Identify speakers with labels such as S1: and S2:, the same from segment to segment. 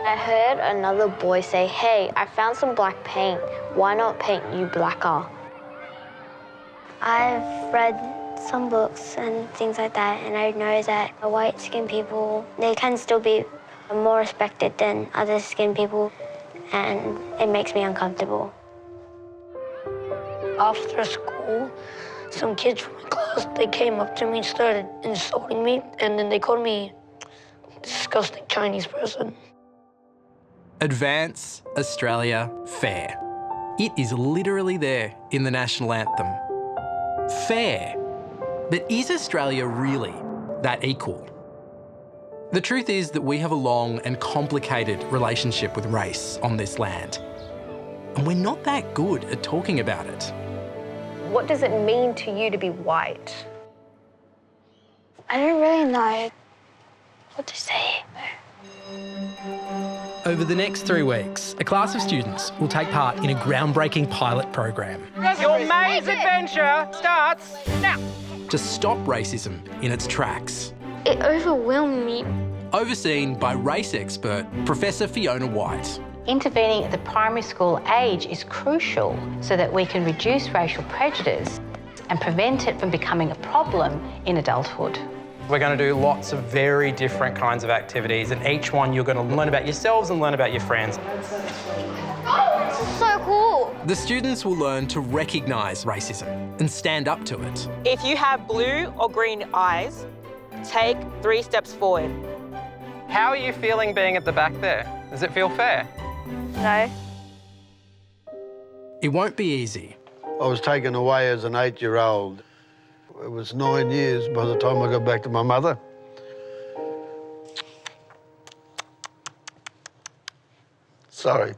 S1: I heard another boy say, "Hey, I found some black paint. Why not paint you blacker?" I've read some books and things like that, and I know that white-skinned people, they can still be more respected than other skinned people, and it makes me uncomfortable.
S2: After school, some kids from my class, they came up to me and started insulting me, and then they called me a disgusting Chinese person.
S3: Advance Australia Fair. It is literally there in the national anthem. Fair. But is Australia really that equal? The truth is that we have a long and complicated relationship with race on this land. And we're not that good at talking about it.
S4: What does it mean to you to be white?
S1: I don't really know what to say.
S3: Over the next 3 weeks, a class of students will take part in a groundbreaking pilot program.
S5: Your maze adventure starts now.
S3: To stop racism in its tracks.
S1: It overwhelmed me.
S3: Overseen by race expert Professor Fiona White.
S6: Intervening at the primary school age is crucial so that we can reduce racial prejudice and prevent it from becoming a problem in adulthood.
S5: We're going to do lots of very different kinds of activities, and each one you're going to learn about yourselves and learn about your friends.
S1: So cool.
S3: The students will learn to recognise racism and stand up to it.
S7: If you have blue or green eyes, take 3 steps forward.
S5: How are you feeling being at the back there? Does it feel fair?
S7: No.
S3: It won't be easy.
S8: I was taken away as an 8-year-old. It was 9 years by the time I got back to my mother. Sorry.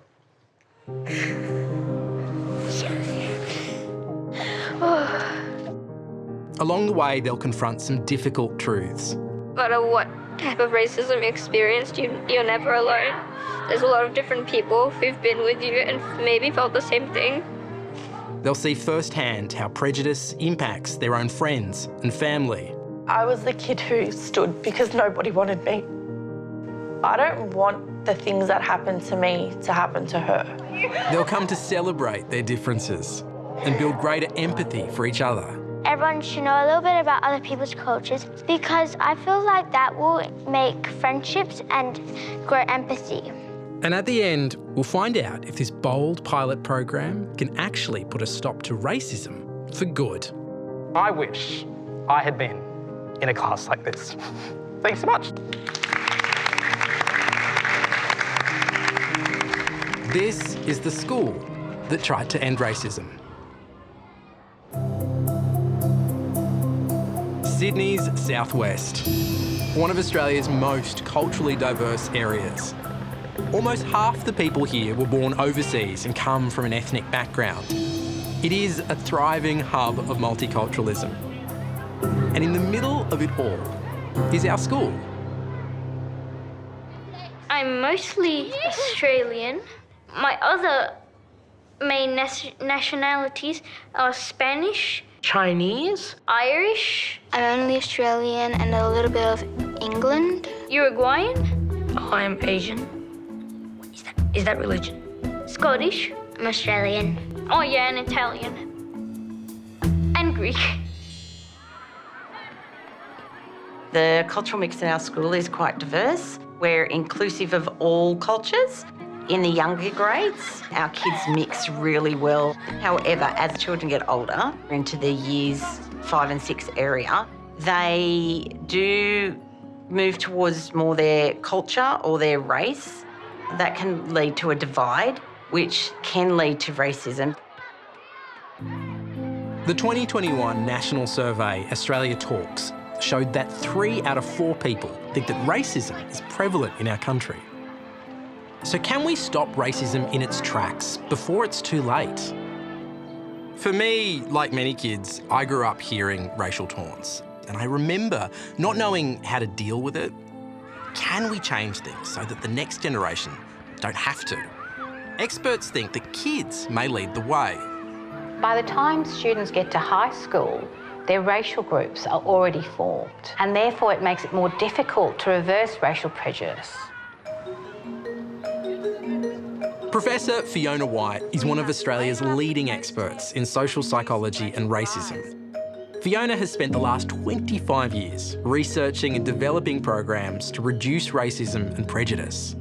S3: Along the way, they'll confront some difficult truths.
S1: No matter what type of racism you experienced, you're never alone. There's a lot of different people who've been with you and maybe felt the same thing.
S3: They'll see firsthand how prejudice impacts their own friends and family.
S9: I was the kid who stood because nobody wanted me. I don't want the things that happened to me to happen to her.
S3: They'll come to celebrate their differences and build greater empathy for each other.
S1: Everyone should know a little bit about other people's cultures because I feel like that will make friendships and grow empathy.
S3: And at the end, we'll find out if this bold pilot program can actually put a stop to racism for good.
S5: I wish I had been in a class like this. Thanks so much.
S3: This is the school that tried to end racism. Sydney's southwest, one of Australia's most culturally diverse areas. Almost half the people here were born overseas and come from an ethnic background. It is a thriving hub of multiculturalism. And in the middle of it all is our school.
S1: I'm mostly Australian. My other main nationalities are Spanish,
S2: Chinese?
S1: Irish. I'm only Australian and a little bit of England. Uruguayan.
S2: I'm Asian. Is that religion?
S1: Scottish. I'm Australian. Oh yeah, and Italian. And Greek.
S6: The cultural mix in our school is quite diverse. We're inclusive of all cultures. In the younger grades, our kids mix really well. However, as children get older, into the years 5 and 6 area, they do move towards more their culture or their race. That can lead to a divide, which can lead to racism.
S3: The 2021 national survey, Australia Talks, showed that 3 out of 4 people think that racism is prevalent in our country. So can we stop racism in its tracks before it's too late? For me, like many kids, I grew up hearing racial taunts, and I remember not knowing how to deal with it. Can we change things so that the next generation don't have to? Experts think that kids may lead the way.
S6: By the time students get to high school, their racial groups are already formed, and therefore it makes it more difficult to reverse racial prejudice.
S3: Professor Fiona White is one of Australia's leading experts in social psychology and racism. Fiona has spent the last 25 years researching and developing programs to reduce racism and prejudice.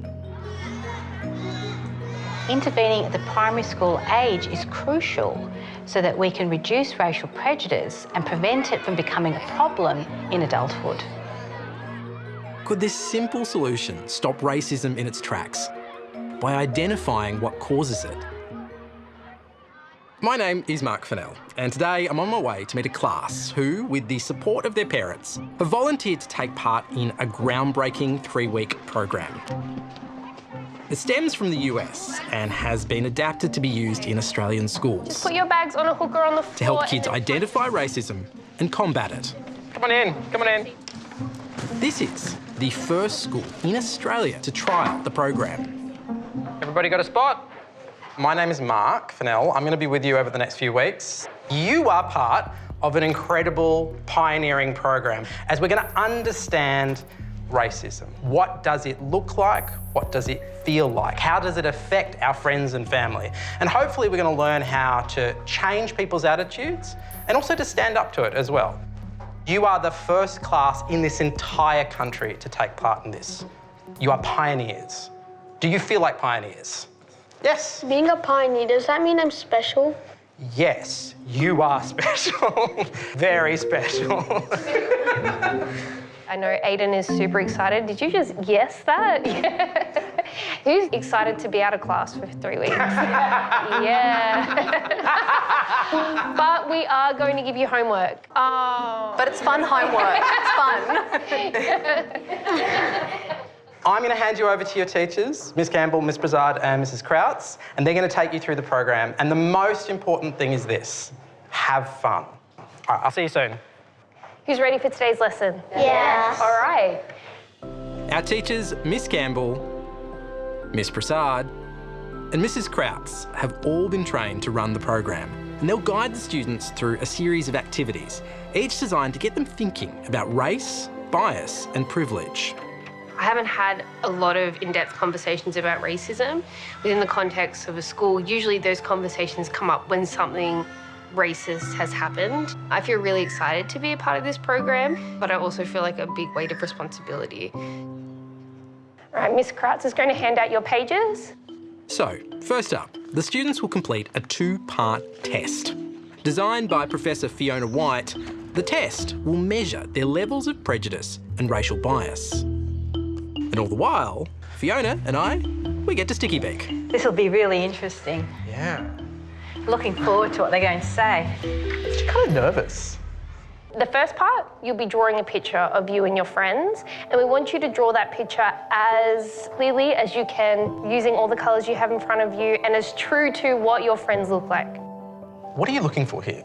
S10: Intervening at the primary school age is crucial so that we can reduce racial prejudice and prevent it from becoming a problem in adulthood.
S3: Could this simple solution stop racism in its tracks by identifying what causes it? My name is Mark Fennell, and today I'm on my way to meet a class who, with the support of their parents, have volunteered to take part in a groundbreaking 3-week program. It stems from the US and has been adapted to be used in Australian schools
S4: Put your bags on a hooker on the floor.
S3: to help kids identify racism and combat it.
S5: Come on in, come on in.
S3: This is the first school in Australia to trial the program.
S5: Everybody got a spot? My name is Mark Fennell. I'm going to be with you over the next few weeks. You are part of an incredible pioneering program as we're going to understand racism. What does it look like? What does it feel like? How does it affect our friends and family? And hopefully we're going to learn how to change people's attitudes and also to stand up to it as well. You are the first class in this entire country to take part in this. You are pioneers. Do you feel like pioneers? Yes?
S11: Being a pioneer, does that mean I'm special?
S5: Yes, you are special. Very special.
S4: I know Aiden is super excited. Did you just guess that? Yeah. Who's excited to be out of class for 3 weeks? Yeah. But we are going to give you homework. Oh.
S9: But it's fun homework. It's fun.
S5: I'm going to hand you over to your teachers, Miss Campbell, Miss Brazard and Mrs Krauts, and they're going to take you through the program. And the most important thing is this: have fun. All right, I'll see you soon.
S4: Who's ready for today's lesson?
S11: Yes.
S4: All right.
S3: Our teachers, Miss Campbell, Miss Prasad and Mrs Krauts have all been trained to run the program, and they'll guide the students through a series of activities, each designed to get them thinking about race, bias and privilege.
S4: I haven't had a lot of in-depth conversations about racism within the context of a school. Usually those conversations come up when something racist has happened. I feel really excited to be a part of this program, but I also feel like a big weight of responsibility. All right, Miss Krauts is going to hand out your pages.
S3: So, first up, the students will complete a 2-part test. Designed by Professor Fiona White, the test will measure their levels of prejudice and racial bias. And all the while, Fiona and I, we get to sticky beak.
S10: This will be really interesting.
S5: Yeah.
S10: Looking forward to what they're going to say.
S5: I'm kind of nervous.
S4: The first part, you'll be drawing a picture of you and your friends, and we want you to draw that picture as clearly as you can, using all the colours you have in front of you, and as true to what your friends look like.
S5: What are you looking for here?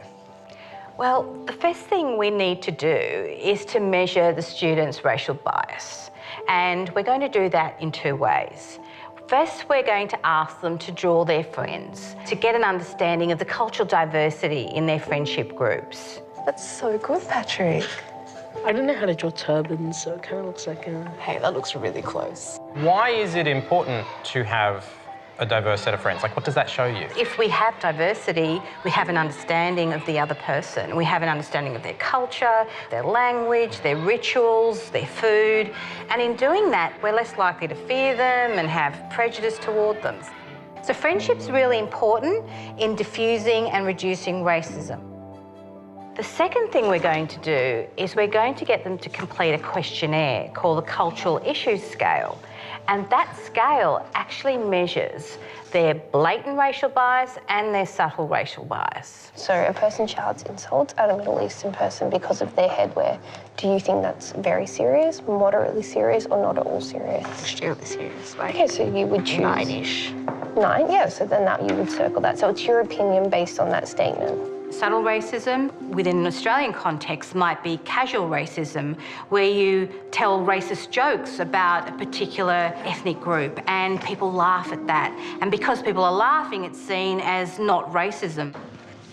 S10: Well, the first thing we need to do is to measure the students' racial bias. And we're going to do that in 2 ways. First, we're going to ask them to draw their friends to get an understanding of the cultural diversity in their friendship groups.
S9: That's so good, Patrick.
S2: I don't know how to draw turbans, so it kind of looks like a...
S9: Hey, that looks really close.
S5: Why is it important to have a diverse set of friends? Like, what does that show you?
S10: If we have diversity, we have an understanding of the other person. We have an understanding of their culture, their language, their rituals, their food. And in doing that, we're less likely to fear them and have prejudice toward them. So friendship's really important in diffusing and reducing racism. The second thing we're going to do is we're going to get them to complete a questionnaire called the Cultural Issues Scale. And that scale actually measures their blatant racial bias and their subtle racial bias.
S11: So a person shouts insults at a Middle Eastern person because of their headwear. Do you think that's very serious, moderately serious, or not at all serious?
S10: Extremely serious, right?
S11: Okay, so you would choose...
S10: 9-ish.
S11: 9, yeah, so then that you would circle that. So it's your opinion based on that statement.
S10: Subtle racism within an Australian context might be casual racism, where you tell racist jokes about a particular ethnic group and people laugh at that. And because people are laughing, it's seen as not racism.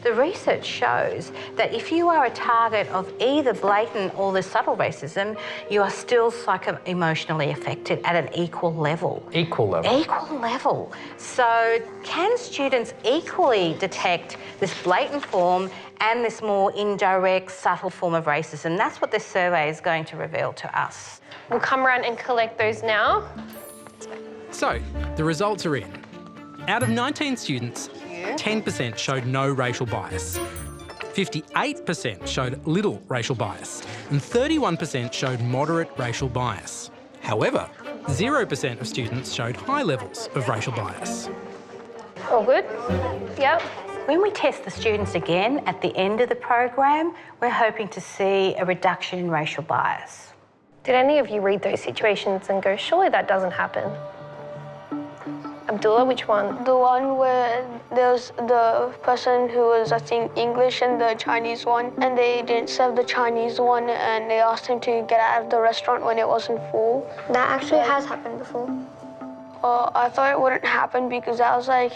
S10: The research shows that if you are a target of either blatant or the subtle racism, you are still psycho-emotionally affected at an equal level.
S5: Equal level?
S10: Equal level. So can students equally detect this blatant form and this more indirect, subtle form of racism? That's what this survey is going to reveal to us.
S4: We'll come around and collect those now.
S3: So, the results are in. Out of 19 students, 10% showed no racial bias, 58% showed little racial bias, and 31% showed moderate racial bias. However, 0% of students showed high levels of racial bias.
S4: All good? Yep.
S10: When we test the students again at the end of the program, we're hoping to see a reduction in racial bias.
S4: Did any of you read those situations and go, surely that doesn't happen? Abdullah, which one?
S12: The one where there was the person who was, I think, English and the Chinese one, and they didn't serve the Chinese one, and they asked him to get out of the restaurant when it wasn't full.
S1: That actually has happened before.
S12: I thought it wouldn't happen because that was like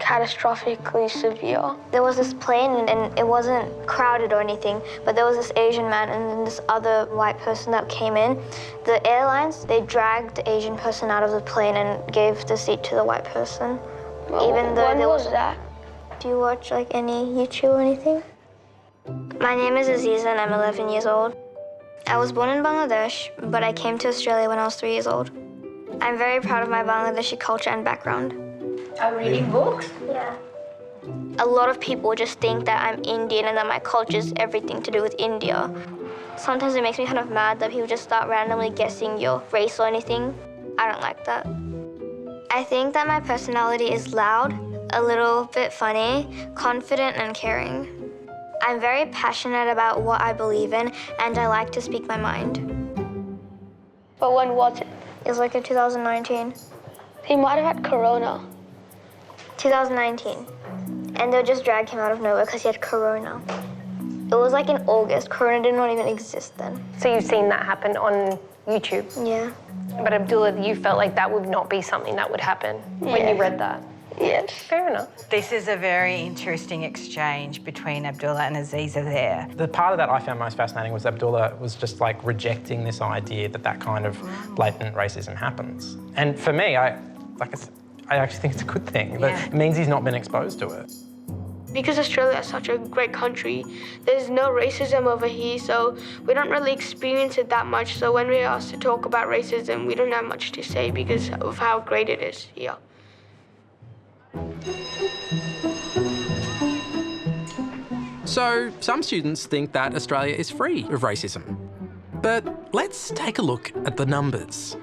S12: catastrophically severe.
S1: There was this plane and it wasn't crowded or anything, but there was this Asian man and then this other white person that came in. The airlines, they dragged the Asian person out of the plane and gave the seat to the white person. Even though
S12: when
S1: there
S12: was that?
S1: Do you watch like any YouTube or anything? My name is Aziza and I'm 11 years old. I was born in Bangladesh, but I came to Australia when I was 3 years old. I'm very proud of my Bangladeshi culture and background.
S10: Are reading books?
S1: Yeah. A lot of people just think that I'm Indian and that my culture is everything to do with India. Sometimes it makes me kind of mad that people just start randomly guessing your race or anything. I don't like that. I think that my personality is loud, a little bit funny, confident and caring. I'm very passionate about what I believe in and I like to speak my mind.
S12: But when was it?
S1: It was like in 2019.
S12: He might have had corona.
S1: 2019. And they'll just drag him out of nowhere because he had corona. It was like in August. Corona did not even exist then.
S4: So you've seen that happen on YouTube?
S1: Yeah.
S4: But Abdullah, you felt like that would not be something that would happen when you read that?
S12: Yes.
S4: Fair enough.
S10: This is a very interesting exchange between Abdullah and Aziza there.
S5: The part of that I found most fascinating was Abdullah was just like rejecting this idea that that kind of blatant racism happens. And for me, I actually think it's a good thing. That it means he's not been exposed to it.
S12: Because Australia is such a great country, there's no racism over here, so we don't really experience it that much. So when we're asked to talk about racism, we don't have much to say because of how great it is here.
S3: So, some students think that Australia is free of racism. But let's take a look at the numbers.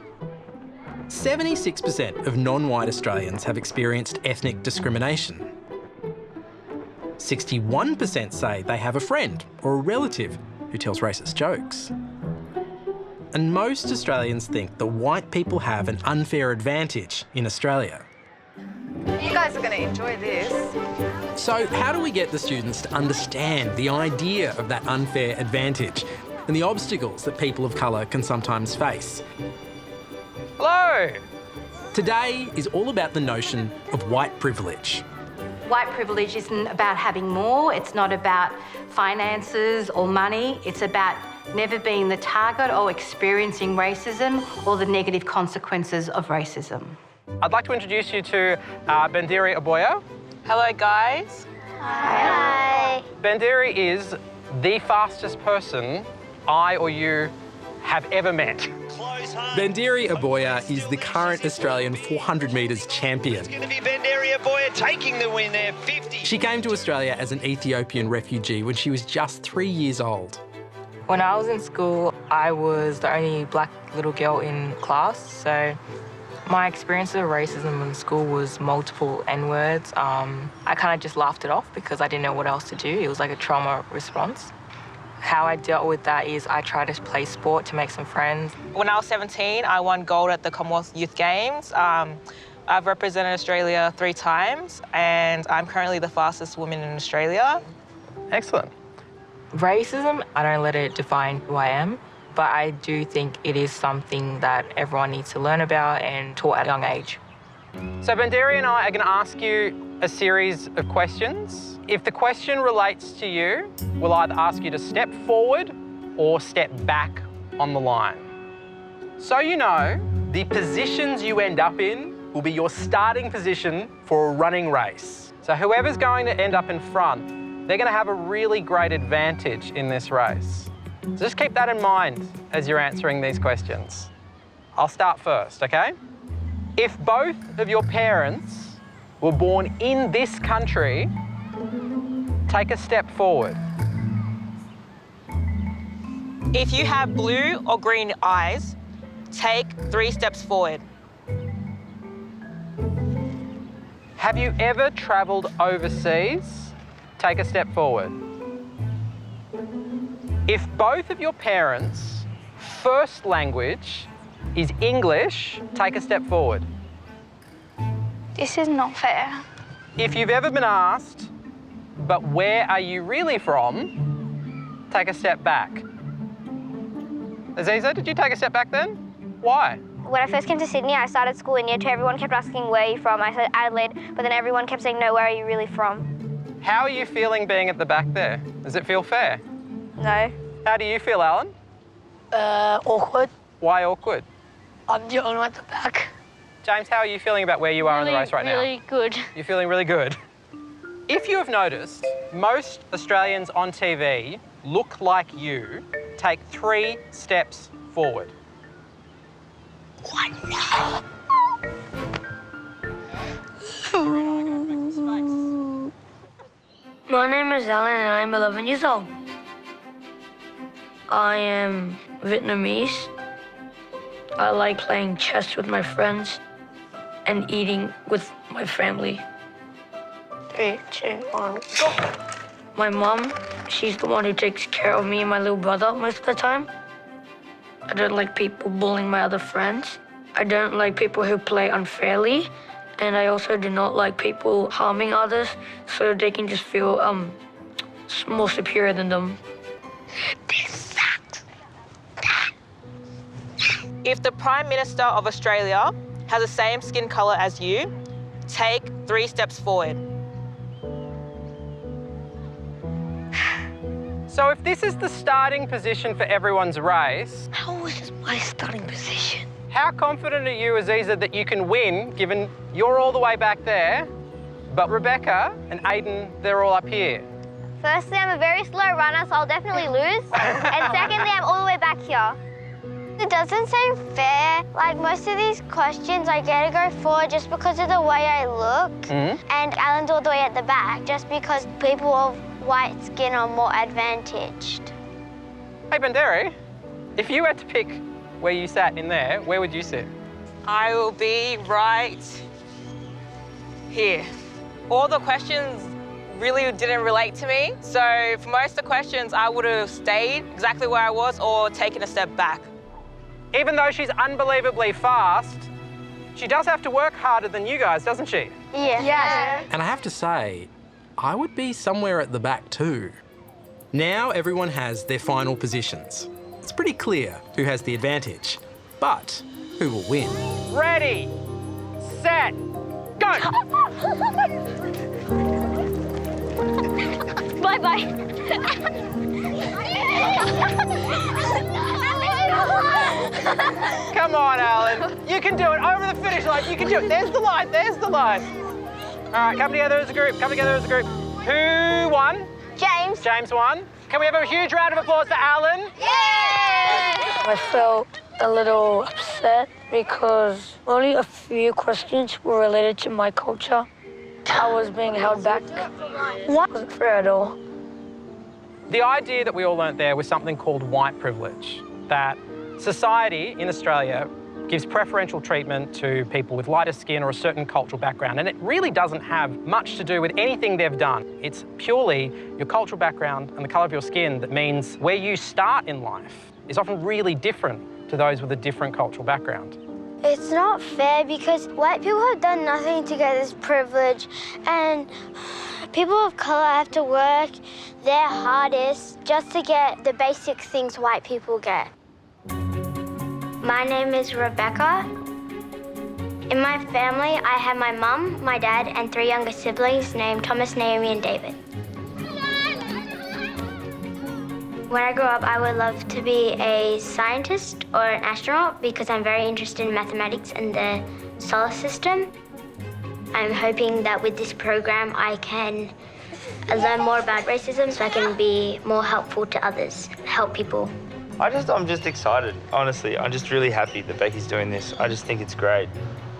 S3: 76% of non-white Australians have experienced ethnic discrimination. 61% say they have a friend or a relative who tells racist jokes. And most Australians think that white people have an unfair advantage in Australia.
S13: You guys are going to enjoy this.
S3: So how do we get the students to understand the idea of that unfair advantage and the obstacles that people of colour can sometimes face?
S5: Hello!
S3: Today is all about the notion of white privilege.
S10: White privilege isn't about having more, it's not about finances or money, it's about never being the target or experiencing racism or the negative consequences of racism.
S5: I'd like to introduce you to Bandiri Aboya.
S7: Hello, guys.
S1: Hi.
S5: Bandiri is the fastest person I or you have ever met.
S3: Bandiri Aboya is the current Australian 400 metres champion.
S14: It's going to be Bandiri Aboya taking the win there, 50.
S3: She came to Australia as an Ethiopian refugee when she was just 3 years old.
S15: When I was in school, I was the only black little girl in class, so my experience of racism in school was multiple N-words. I kind of just laughed it off because I didn't know what else to do. It was like a trauma response. How I dealt with that is I tried to play sport to make some friends.
S7: When I was 17, I won gold at the Commonwealth Youth Games. I've represented Australia 3 times, and I'm currently the fastest woman in Australia.
S5: Excellent.
S15: Racism, I don't let it define who I am, but I do think it is something that everyone needs to learn about and taught at a young age.
S5: So Bandiri and I are going to ask you a series of questions. If the question relates to you, we'll either ask you to step forward or step back on the line. So you know, the positions you end up in will be your starting position for a running race. So whoever's going to end up in front, they're going to have a really great advantage in this race. So just keep that in mind as you're answering these questions. I'll start first, okay? If both of your parents were born in this country, take a step forward.
S7: If you have blue or green eyes, take 3 steps forward.
S5: Have you ever travelled overseas? Take a step forward. If both of your parents' first language is English, take a step forward.
S12: This is not fair.
S5: If you've ever been asked, but where are you really from? Take a step back. Aziza, did you take a step back then? Why?
S1: When I first came to Sydney, I started school in year 2. Everyone kept asking, where are you from? I said Adelaide, but then everyone kept saying, no, where are you really from?
S5: How are you feeling being at the back there? Does it feel fair?
S1: No.
S5: How do you feel, Alan?
S2: Awkward.
S5: Why awkward?
S2: I'm the only one at the back.
S5: James, how are you feeling about where you are in the race right now?
S1: Really good.
S5: You're feeling really good. If you have noticed, most Australians on TV look like you. Take 3 steps forward.
S2: What?
S16: My name is Alan and I'm 11 years old. I am Vietnamese. I like playing chess with my friends and eating with my family.
S12: 3, 2, 1, go.
S16: My mom, she's the one who takes care of me and my little brother most of the time. I don't like people bullying my other friends. I don't like people who play unfairly. And I also do not like people harming others so they can just feel more superior than them.
S2: This sucks.
S7: If the Prime Minister of Australia has the same skin colour as you, take 3 steps forward.
S5: So if this is the starting position for everyone's race,
S2: How is this my starting position?
S5: how confident are you, Aziza, that you can win, given you're all the way back there, but Rebecca and Aiden, they're all up here?
S1: Firstly, I'm a very slow runner, so I'll definitely lose. And secondly, I'm all the way back here. It doesn't seem fair. Like, most of these questions, I get to go forward just because of the way I look. And Alan's all the way at the back, just because people of white skin are more advantaged.
S5: Hey, Banderi, if you had to pick where you sat in there, where would you sit?
S7: I will be right here. All the questions really didn't relate to me. So for most of the questions, I would have stayed exactly where I was or taken a step back.
S5: Even though she's unbelievably fast, she does have to work harder than you guys, doesn't she?
S1: Yeah.
S3: And I have to say, I would be somewhere at the back too. Now everyone has their final positions. It's pretty clear who has the advantage, but who will win?
S5: Ready, set, go!
S1: Bye-bye.
S5: Come on, Alan. You can do it. Over the finish line. You can do it. There's the line. There's the line. All right, come together as a group. Come together as a group. Who won?
S1: James.
S5: James won. Can we have a huge round of applause for Alan?
S16: I felt a little upset because only a few questions were related to my culture. I was being held back. What wasn't fair at all.
S5: The idea that we all learnt there was something called white privilege, that society in Australia gives preferential treatment to people with lighter skin or a certain cultural background, and it really doesn't have much to do with anything they've done. It's purely your cultural background and the colour of your skin that means where you start in life is often really different to those with a different cultural background.
S1: It's not fair because white people have done nothing to get this privilege, and people of colour have to work their hardest just to get the basic things white people get. My name is Rebecca. In my family, I have my mum, my dad, and 3 younger siblings named Thomas, Naomi, and David. When I grow up, I would love to be a scientist or an astronaut because I'm very interested in mathematics and the solar system. I'm hoping that with this program, I can learn more about racism so I can be more helpful to others, help people.
S17: I'm just excited, honestly. I'm just really happy that Becky's doing this. I just think it's great.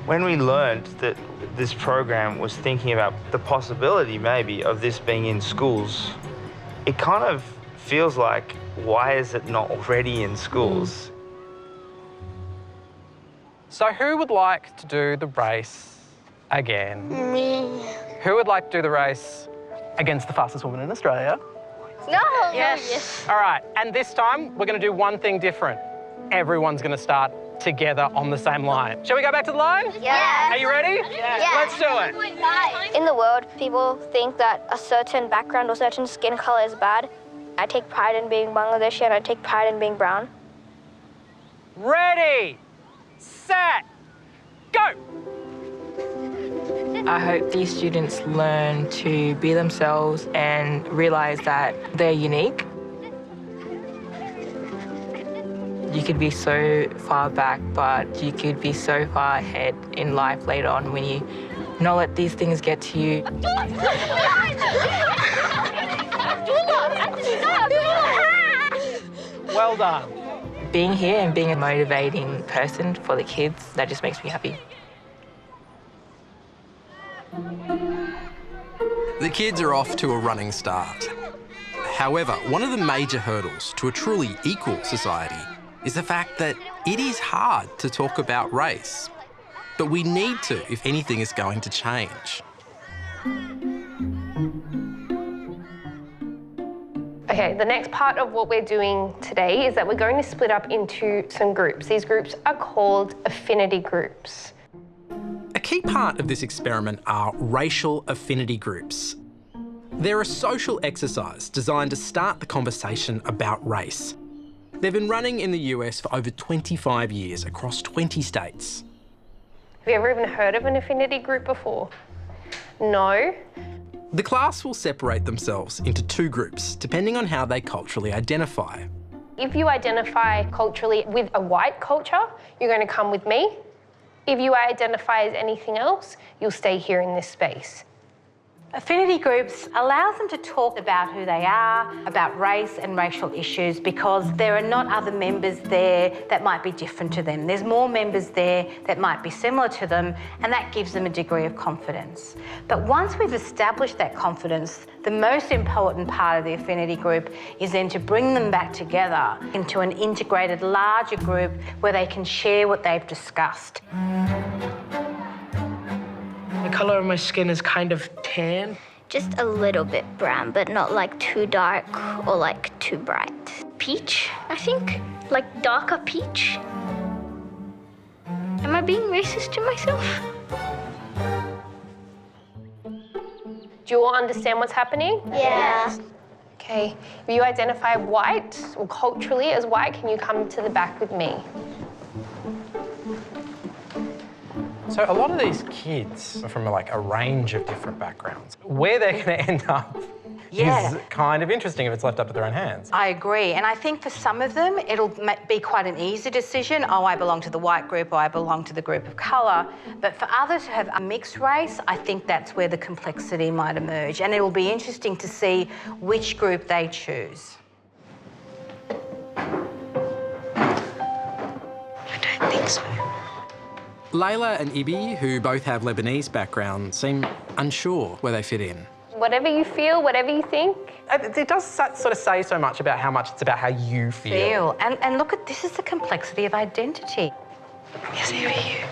S17: When we learned that this program was thinking about the possibility, maybe, of this being in schools, it kind of feels like, why is it not already in schools?
S5: So who would like to do the race again?
S1: Me.
S5: Who would like to do the race against the fastest woman in Australia?
S1: No.
S5: Yes. All right, and this time we're going to do one thing different. Everyone's going to start together on the same line. Shall we go back to the line?
S1: Yeah.
S5: Are you ready?
S1: Yeah.
S5: Let's do it.
S18: In the world, people think that a certain background or certain skin color is bad. I take pride in being Bangladeshi and I take pride in being brown.
S5: Ready, set, go.
S15: I hope these students learn to be themselves and realise that they're unique. You could be so far back, but you could be so far ahead in life later on when you not let these things get to you.
S5: Well done.
S15: Being here and being a motivating person for the kids, that just makes me happy.
S3: The kids are off to a running start. However, one of the major hurdles to a truly equal society is the fact that it is hard to talk about race. But we need to if anything is going to change.
S4: Okay, the next part of what we're doing today is that we're going to split up into some groups. These groups are called affinity groups.
S3: A key part of this experiment are racial affinity groups. They're a social exercise designed to start the conversation about race. They've been running in the US for over 25 years across 20 states.
S4: Have you ever even heard of an affinity group before? No?
S3: The class will separate themselves into two groups, depending on how they culturally identify.
S4: If you identify culturally with a white culture, you're going to come with me. If you identify as anything else, you'll stay here in this space.
S10: Affinity groups allows them to talk about who they are, about race and racial issues, because there are not other members there that might be different to them. There's more members there that might be similar to them, and that gives them a degree of confidence. But once we've established that confidence, the most important part of the affinity group is then to bring them back together into an integrated, larger group where they can share what they've discussed.
S2: The colour of my skin is kind of tan.
S18: Just a little bit brown, but not like too dark or like too bright. Peach, I think. Like darker peach. Am I being racist to myself?
S4: Do you all understand what's happening?
S18: Yeah.
S4: Okay, if you identify white or culturally as white, can you come to the back with me?
S5: So a lot of these kids are from like a range of different backgrounds. Where they're going to end up is kind of interesting if it's left up to their own hands.
S10: I agree, and I think for some of them it'll be quite an easy decision. Oh, I belong to the white group, or I belong to the group of colour. But for others who have a mixed race, I think that's where the complexity might emerge, and it will be interesting to see which group they choose.
S11: I don't think so.
S3: Layla and Ibi, who both have Lebanese background, seem unsure where they fit in.
S4: Whatever you feel, whatever you think.
S5: It does sort of say so much about how much it's about how you feel.
S10: And look at this is the complexity of identity.
S11: Yes, maybe you.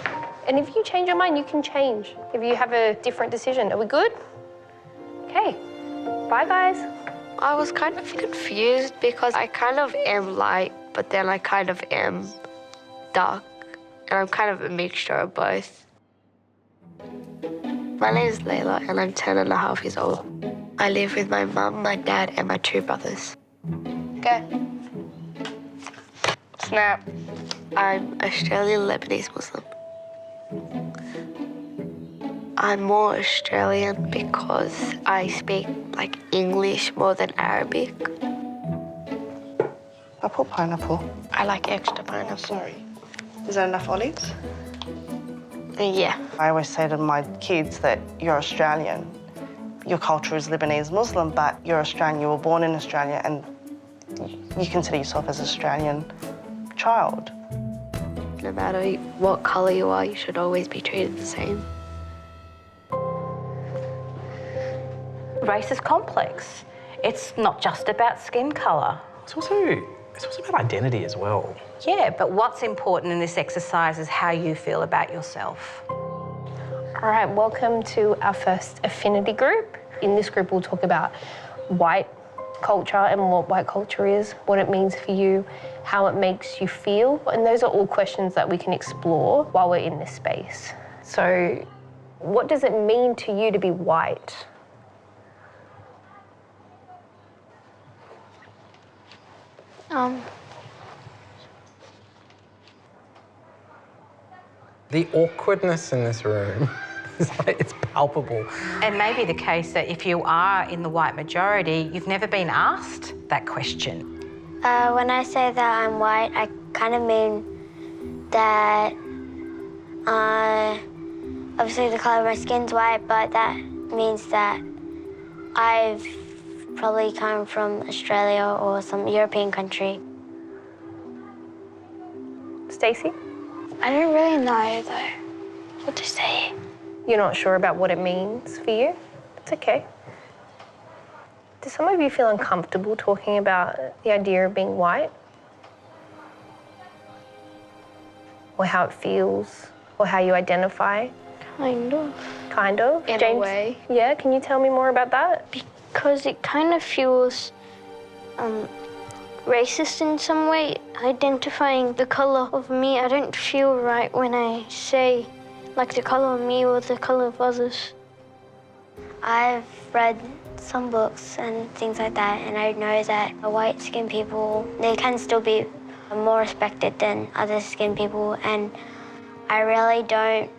S4: And if you change your mind, you can change. If you have a different decision, are we good? Okay, bye guys.
S12: I was kind of confused because I kind of am light, but then I kind of am dark. And I'm kind of a mixture of both. My name is Layla and I'm 10.5 years old. I live with my mum, my dad and my 2 brothers. Okay. Snap. I'm Australian Lebanese Muslim. I'm more Australian because I speak like English more than Arabic.
S19: I put pineapple.
S12: I like extra pineapple.
S19: Sorry. Is that enough olives?
S12: Yeah.
S19: I always say to my kids that you're Australian. Your culture is Lebanese Muslim, but you're Australian. You were born in Australia and you consider yourself as an Australian child.
S11: No matter what colour you are, you should always be treated the same.
S10: Race is complex. It's not just about skin colour.
S5: It's also about identity as well.
S10: Yeah, but what's important in this exercise is how you feel about yourself.
S11: All right, welcome to our first affinity group. In this group, we'll talk about white culture and what white culture is, what it means for you, how it makes you feel. And those are all questions that we can explore while we're in this space. So, what does it mean to you to be white?
S5: The awkwardness in this room, it's palpable.
S10: It may be the case that if you are in the white majority, you've never been asked that question.
S1: When I say that I'm white, I kind of mean that obviously the colour of my skin's white, but that means that I've probably come from Australia or some European country.
S11: Stacey?
S12: I don't really know, though, what to say.
S11: You're not sure about what it means for you? It's okay. Do some of you feel uncomfortable talking about the idea of being white? Or how it feels? Or how you identify?
S12: Kind of.
S11: Kind of?
S12: In
S11: James?
S12: a way.
S11: Yeah, can you tell me more about that?
S12: Because it kind of feels racist in some way. Identifying the colour of me, I don't feel right when I say like the colour of me or the colour of others.
S1: I've read some books and things like that, and I know that white-skinned people, they can still be more respected than other skinned people, and I really don't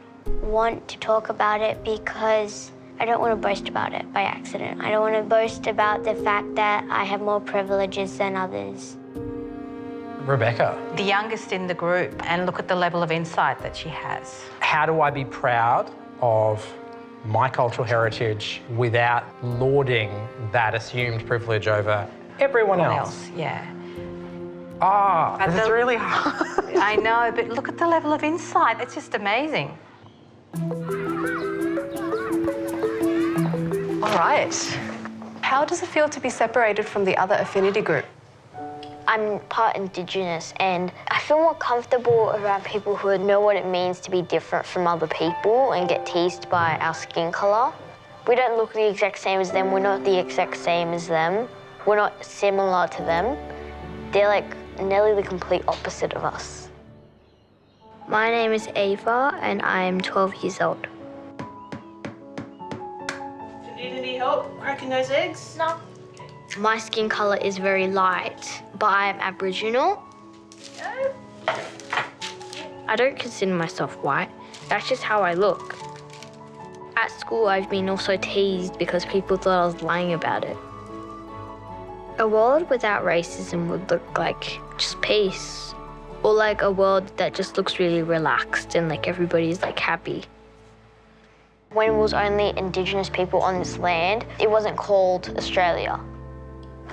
S1: want to talk about it because I don't want to boast about it by accident. I don't want to boast about the fact that I have more privileges than others.
S5: Rebecca.
S10: The youngest in the group, and look at the level of insight that she has.
S5: How do I be proud of my cultural heritage without lauding that assumed privilege over everyone else?
S10: Yeah.
S5: This is really hard.
S10: I know, but look at the level of insight. It's just amazing.
S13: All right. How does it feel to be separated from the other affinity group?
S1: I'm part Indigenous, and I feel more comfortable around people who know what it means to be different from other people and get teased by our skin colour. We don't look the exact same as them, we're not the exact same as them, we're not similar to them. They're like nearly the complete opposite of us.
S11: My name is Ava, and I'm 12 years old.
S13: Do you need any help cracking those eggs?
S11: No. My skin colour is very light, but I am Aboriginal. I don't consider myself white. That's just how I look. At school, I've been also teased because people thought I was lying about it. A world without racism would look like just peace, or like a world that just looks really relaxed and like everybody's like happy.
S1: When it was only Indigenous people on this land, it wasn't called Australia.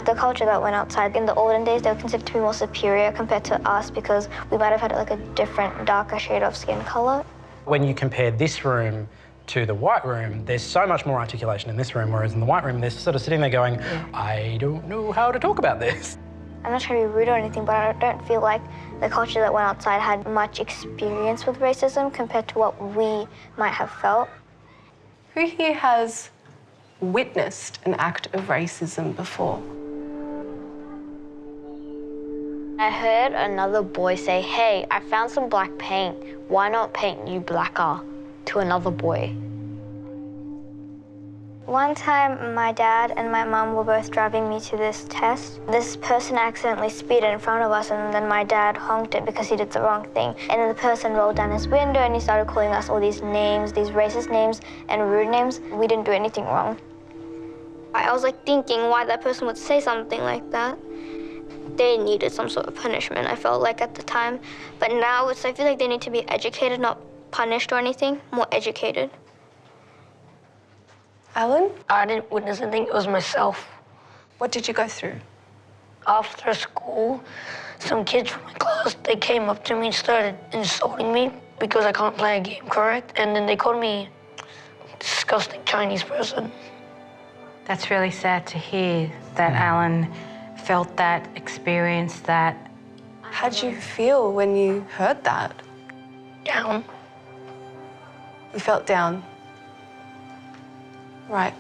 S1: The culture that went outside in the olden days, they were considered to be more superior compared to us because we might have had like a different, darker shade of skin colour.
S5: When you compare this room to the white room, there's so much more articulation in this room, whereas in the white room, they're sort of sitting there going, I don't know how to talk about this.
S1: I'm not trying to be rude or anything, but I don't feel like the culture that went outside had much experience with racism compared to what we might have felt.
S13: Who here has witnessed an act of racism before?
S1: I heard another boy say, hey, I found some black paint. Why not paint you blacker? To another boy. One time, my dad and my mum were both driving me to this test. This person accidentally speeded in front of us, and then my dad honked it because he did the wrong thing. And then the person rolled down his window and he started calling us all these names, these racist names and rude names. We didn't do anything wrong.
S12: I was like thinking why that person would say something like that.
S1: they needed some sort of punishment, I felt like at the time. But now I feel like they need to be educated, not punished or anything, more educated.
S11: Alan?
S2: I didn't witness anything, it was myself.
S13: What did you go through?
S2: After school, some kids from my class, they came up to me and started insulting me because I can't play a game correct, and then they called me a disgusting Chinese person.
S10: That's really sad to hear that Alan felt that, experienced that.
S13: How did you feel when you heard that?
S2: Down.
S13: You felt down? Right.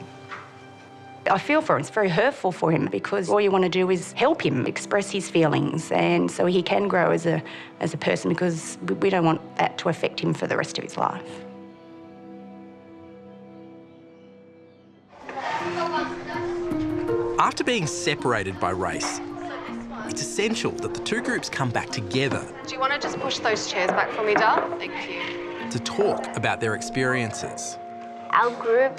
S6: I feel for him. It's very hurtful for him because all you want to do is help him express his feelings and so he can grow as a person, because we don't want that to affect him for the rest of his life.
S3: After being separated by race, it's essential that the two groups come back together
S13: Do you want to just push those chairs back for me, Dal? Thank you.
S3: to talk about their experiences.
S1: Our group,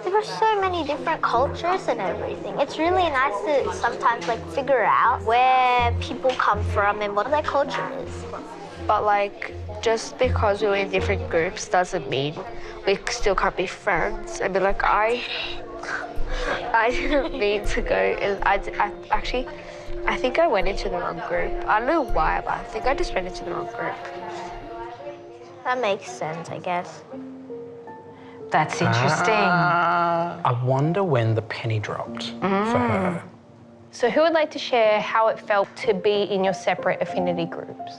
S1: there are so many different cultures and everything. It's really nice to sometimes figure out where people come from and what their culture is.
S12: But just because we're in different groups doesn't mean we still can't be friends. I mean, I didn't mean to go, and I think I went into the wrong group. I don't know why, but I think I just went into the wrong group.
S1: That makes sense, I guess.
S10: That's interesting.
S5: I wonder when the penny dropped for her.
S11: So who would like to share how it felt to be in your separate affinity groups?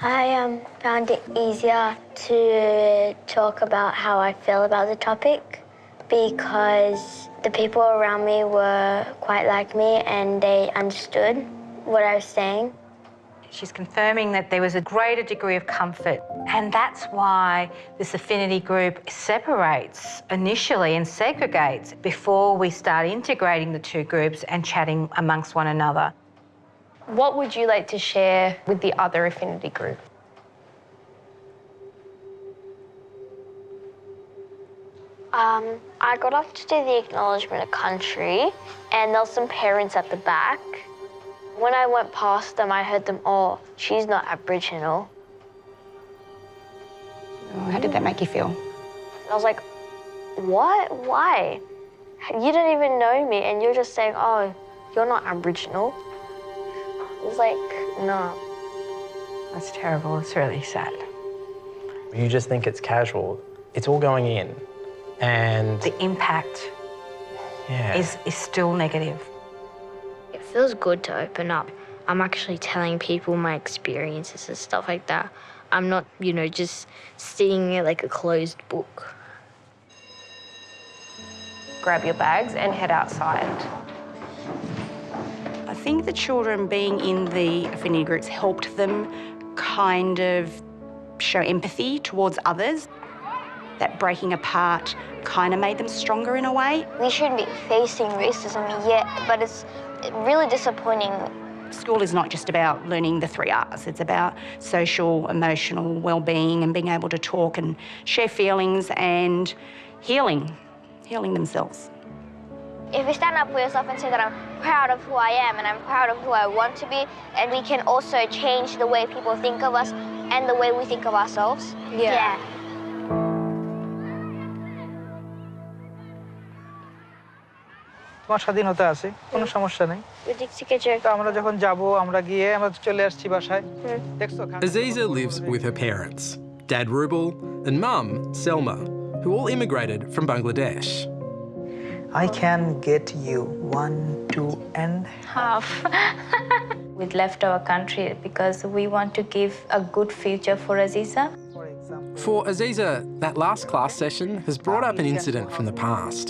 S1: I found it easier to talk about how I feel about the topic because the people around me were quite like me and they understood what I was saying.
S10: She's confirming that there was a greater degree of comfort, and that's why this affinity group separates initially and segregates before we start integrating the two groups and chatting amongst one another.
S11: What would you like to share with the other affinity group?
S1: I got off to do the acknowledgement of country and there was some parents at the back. When I went past them, I heard them, "Oh, she's not Aboriginal."
S6: How did that make you feel?
S1: And I was like, what? Why? You don't even know me and you're just saying, "Oh, you're not Aboriginal." It was like, no.
S10: That's terrible. It's really sad.
S5: You just think it's casual. It's all going in. And
S10: the impact is still negative.
S16: It feels good to open up. I'm actually telling people my experiences and stuff like that. I'm not, just sitting there like a closed book.
S11: Grab your bags and head outside.
S6: I think the children being in the affinity groups helped them kind of show empathy towards others. That breaking apart kind of made them stronger in a way.
S1: We shouldn't be facing racism yet, but it's really disappointing.
S6: School is not just about learning the 3 R's. It's about social, emotional well-being and being able to talk and share feelings and healing themselves.
S1: If you stand up for yourself and say that I'm proud of who I am and I'm proud of who I want to be, and we can also change the way people think of us and the way we think of ourselves. Yeah.
S20: তোমার স্বাধীনতা আছে, কোনো সমস্যা নেই। আমরা যখন যাব, আমরা গিয়ে আমরা চলে আসছি বাসায়। দেখছো?
S3: Aziza lives with her parents, Dad Rubel and Mum, Selma, who all immigrated from Bangladesh.
S20: I can get you 1, 2 and
S21: half. We've left our country because we want to give a good future for Aziza.
S3: For Aziza, that last class session has brought up an incident from the past.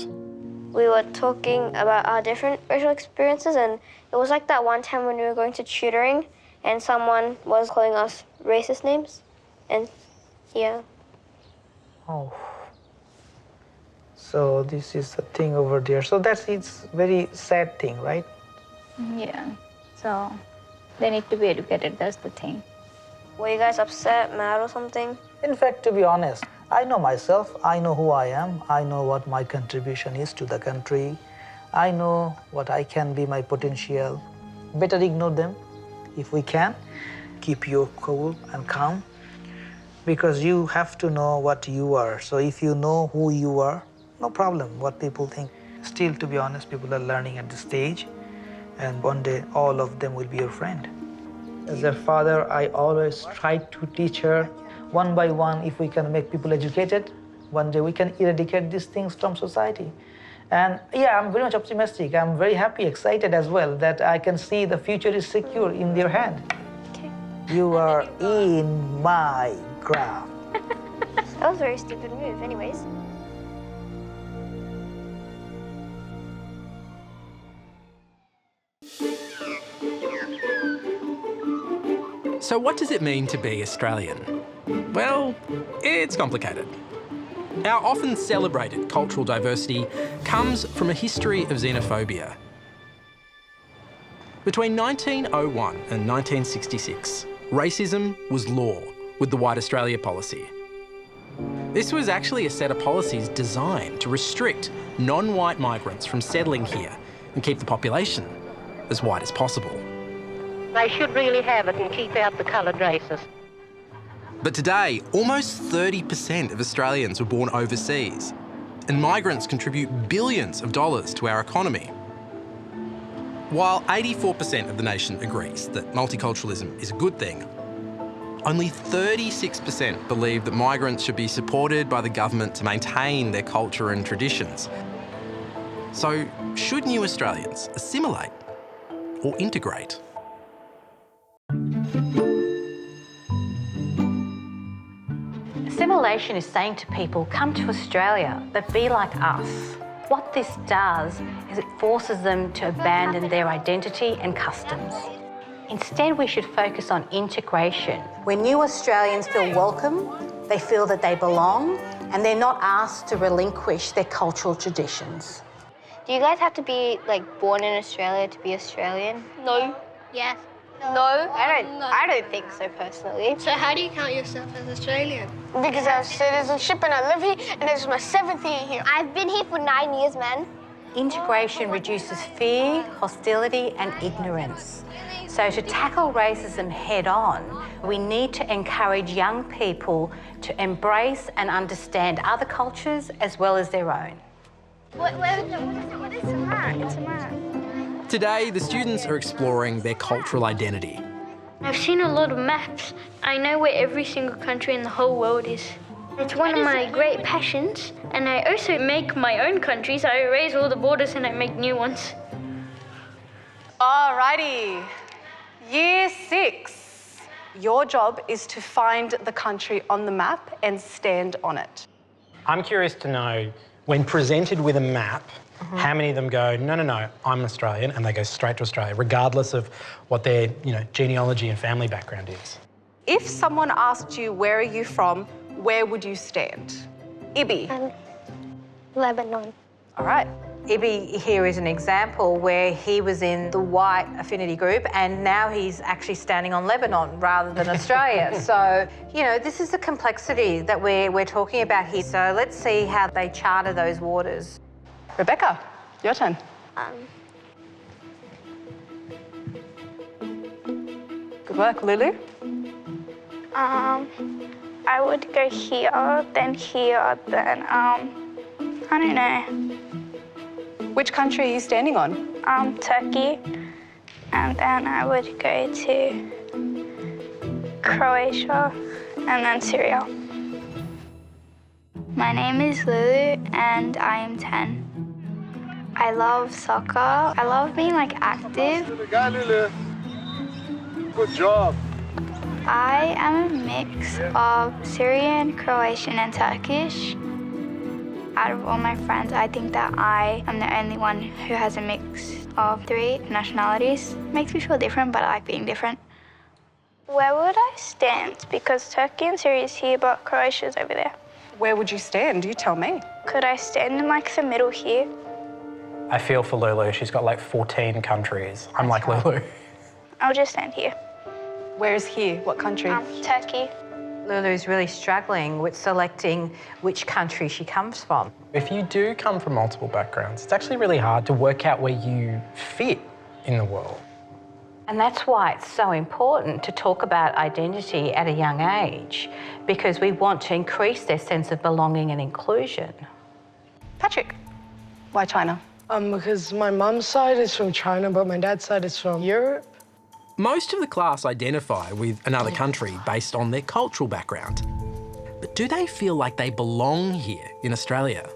S1: We were talking about our different racial experiences, and it was like that one time when we were going to tutoring and someone was calling us racist names. And
S20: Oh. So this is the thing over there. So it's very sad thing, right?
S21: Yeah. So they need to be educated, that's the thing.
S1: Were you guys upset, mad or something?
S20: In fact, to be honest, I know myself, I know who I am, I know what my contribution is to the country. I know what I can be, my potential. Better ignore them if we can. Keep your cool and calm, because you have to know what you are. So if you know who you are, no problem what people think. Still, to be honest, people are learning at this stage, and one day all of them will be your friend. As a father, I always try to teach her one by one. If we can make people educated, one day we can eradicate these things from society. And yeah, I'm very much optimistic. I'm very happy, excited as well that I can see the future is secure in their hand.
S1: Okay.
S20: You are in my graph.
S1: That was a very stupid move, anyways.
S3: So what does it mean to be Australian? Well, it's complicated. Our often celebrated cultural diversity comes from a history of xenophobia. Between 1901 and 1966, racism was law with the White Australia policy. This was actually a set of policies designed to restrict non-white migrants from settling here and keep the population as white as possible.
S8: They should really have it and keep out the coloured races.
S3: But today, almost 30% of Australians were born overseas, and migrants contribute billions of dollars to our economy. While 84% of the nation agrees that multiculturalism is a good thing, only 36% believe that migrants should be supported by the government to maintain their culture and traditions. So, should new Australians assimilate or integrate?
S10: Assimilation is saying to people, come to Australia, but be like us. What this does is it forces them to abandon their identity and customs. Instead, we should focus on integration. When new Australians feel welcome, they feel that they belong, and they're not asked to relinquish their cultural traditions.
S1: Do you guys have to be, like, born in Australia to be Australian?
S12: No.
S1: Yes. No, I don't think so personally.
S12: So how do you count yourself as Australian? Because I have citizenship and I live here, and this is my 7th year here.
S1: I've been here for 9 years, man.
S10: Integration reduces fear, hostility, and ignorance. So to tackle racism head on, we need to encourage young people to embrace and understand other cultures as well as their own.
S1: What is a map? It's a map.
S3: Today, the students are exploring their cultural identity.
S18: I've seen a lot of maps. I know where every single country in the whole world is. It's one of my great passions, and I also make my own countries. I erase all the borders and I make new ones.
S13: Alrighty, Year 6. Your job is to find the country on the map and stand on it.
S5: I'm curious to know, when presented with a map, how many of them go, no, I'm Australian, and they go straight to Australia, regardless of what their, genealogy and family background is?
S13: If someone asked you, where are you from, where would you stand? Ibi.
S1: Lebanon.
S13: All right.
S10: Ibi here is an example where he was in the white affinity group and now he's actually standing on Lebanon rather than Australia. So, this is the complexity that we're talking about here. So let's see how they charter those waters.
S13: Rebecca, your turn. Good work, Lulu.
S12: I would go here, then I don't know.
S13: Which country are you standing on?
S12: Turkey, and then I would go to Croatia, and then Syria.
S18: My name is Lulu and I am 10.
S12: I love soccer. I love being active.
S22: Good job.
S12: I am a mix of Syrian, Croatian, and Turkish. Out of all my friends, I think that I am the only one who has a mix of 3 nationalities. Makes me feel different, but I like being different. Where would I stand? Because Turkey and Syria is here, but Croatia is over there.
S13: Where would you stand? You tell me.
S12: Could I stand in the middle here?
S5: I feel for Lulu. She's got 14 countries. I'm Lulu.
S12: I'll just stand here.
S13: Where is here? What country?
S12: Turkey.
S10: Lulu's really struggling with selecting which country she comes from.
S5: If you do come from multiple backgrounds, it's actually really hard to work out where you fit in the world.
S10: And that's why it's so important to talk about identity at a young age, because we want to increase their sense of belonging and inclusion.
S13: Patrick, why China?
S9: Because my mum's side is from China, but my dad's side is from Europe.
S3: Most of the class identify with another country based on their cultural background. But do they feel like they belong here in Australia?